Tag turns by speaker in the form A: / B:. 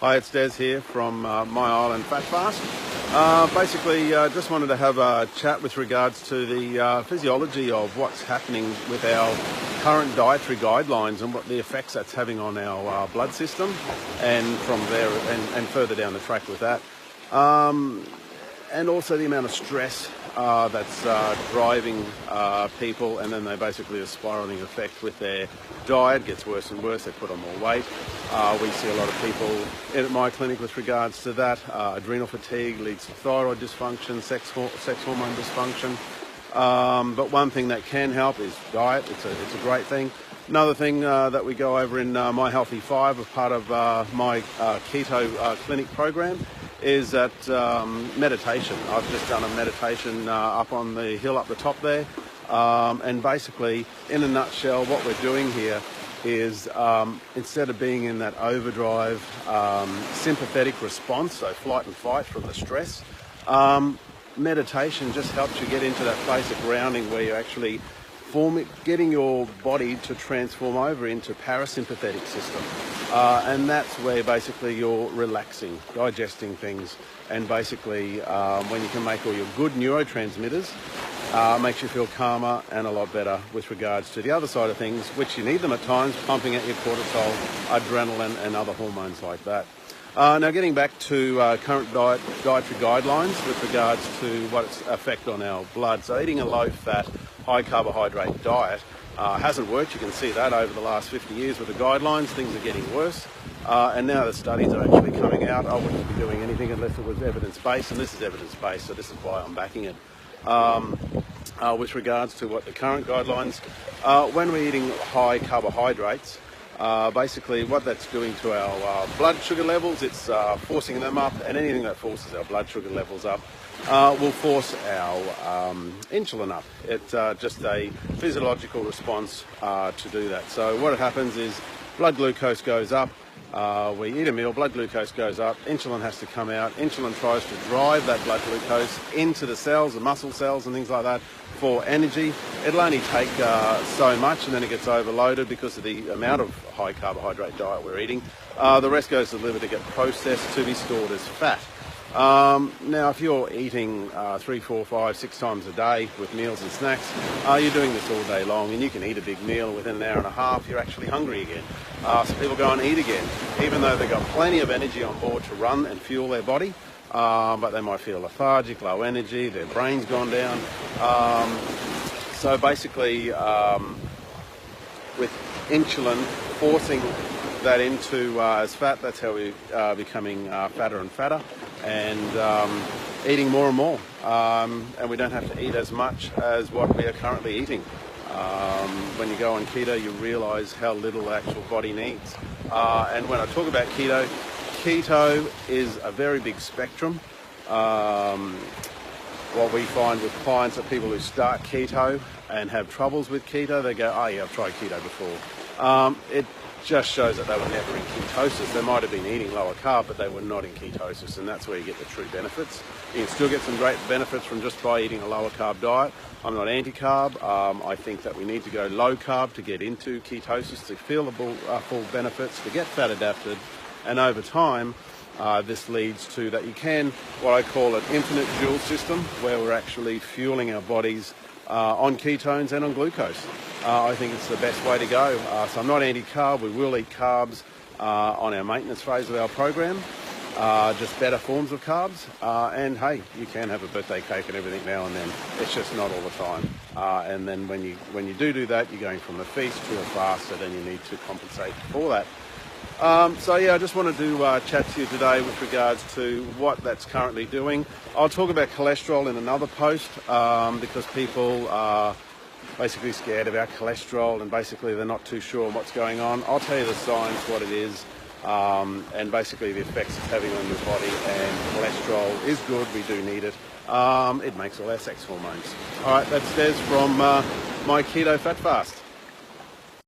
A: Hi, it's Des here from My Island Fat Fast. Basically, just wanted to have a chat with regards to the physiology of what's happening with our current dietary guidelines and what the effects that's having on our blood system, and from there and further down the track with that. And also the amount of stress that's driving people, and then they basically a spiralling effect with their diet. Gets worse and worse, they put on more weight. We see a lot of people at my clinic with regards to that. Adrenal fatigue leads to thyroid dysfunction, sex hormone dysfunction. But one thing that can help is diet. It's a great thing. Another thing that we go over in My Healthy 5 as part of my keto clinic program is that meditation. I've just done a meditation up on the hill up the top there, and basically in a nutshell what we're doing here is instead of being in that overdrive sympathetic response, so flight and fight from the stress, meditation just helps you get into that place of grounding where you're actually getting your body to transform over into parasympathetic system, and that's where basically you're relaxing, digesting things, and basically when you can make all your good neurotransmitters, makes you feel calmer and a lot better with regards to the other side of things, which you need them at times, pumping at your cortisol, adrenaline and other hormones like that. Now getting back to current dietary guidelines with regards to what its effect on our blood. So eating a low-fat, high-carbohydrate diet hasn't worked. You can see that over the last 50 years with the guidelines. Things are getting worse. And now the studies are actually coming out. I wouldn't be doing anything unless it was evidence-based, and this is evidence-based, so this is why I'm backing it. With regards to what the current guidelines, when we're eating high carbohydrates, basically what that's doing to our blood sugar levels, it's forcing them up, and anything that forces our blood sugar levels up will force our insulin up. It's just a physiological response to do that. So what happens is blood glucose goes up, we eat a meal, blood glucose goes up, insulin has to come out, insulin tries to drive that blood glucose into the cells, the muscle cells and things like that for energy. It'll only take so much, and then it gets overloaded because of the amount of high carbohydrate diet we're eating. The rest goes to the liver to get processed to be stored as fat. Now if you're eating 3, 4, 5, 6 times a day with meals and snacks, you're doing this all day long, and you can eat a big meal within an hour and a half, you're actually hungry again. So people go and eat again, even though they've got plenty of energy on board to run and fuel their body, but they might feel lethargic, low energy, their brain's gone down. So basically with insulin forcing that into as fat, that's how we're becoming fatter and fatter, and eating more and more, and we don't have to eat as much as what we are currently eating. When you go on keto, you realise how little the actual body needs. And when I talk about keto, keto is a very big spectrum. What we find with clients are people who start keto and have troubles with keto, they go, oh yeah, I've tried keto before. It just shows that they were never in ketosis. They might have been eating lower carb, but they were not in ketosis, and that's where you get the true benefits. You can still get some great benefits from just by eating a lower carb diet. I'm not anti-carb. I think that we need to go low carb to get into ketosis, to feel the full benefits, to get fat adapted, and over time, this leads to that you can, what I call an infinite fuel system, where we're actually fueling our bodies on ketones and on glucose. I think it's the best way to go. So I'm not anti-carb. We will eat carbs on our maintenance phase of our program, just better forms of carbs. And hey, you can have a birthday cake and everything now and then. It's just not all the time. And then when you do that, you're going from a feast to a fast, so then you need to compensate for that. So yeah, I just wanted to chat to you today with regards to what that's currently doing. I'll talk about cholesterol in another post, because people are basically scared about cholesterol and basically they're not too sure what's going on. I'll tell you the science, what it is, and basically the effects it's having on your body. And cholesterol is good, we do need it. It makes all our sex hormones. Alright, that's Des from My Keto Fat Fast.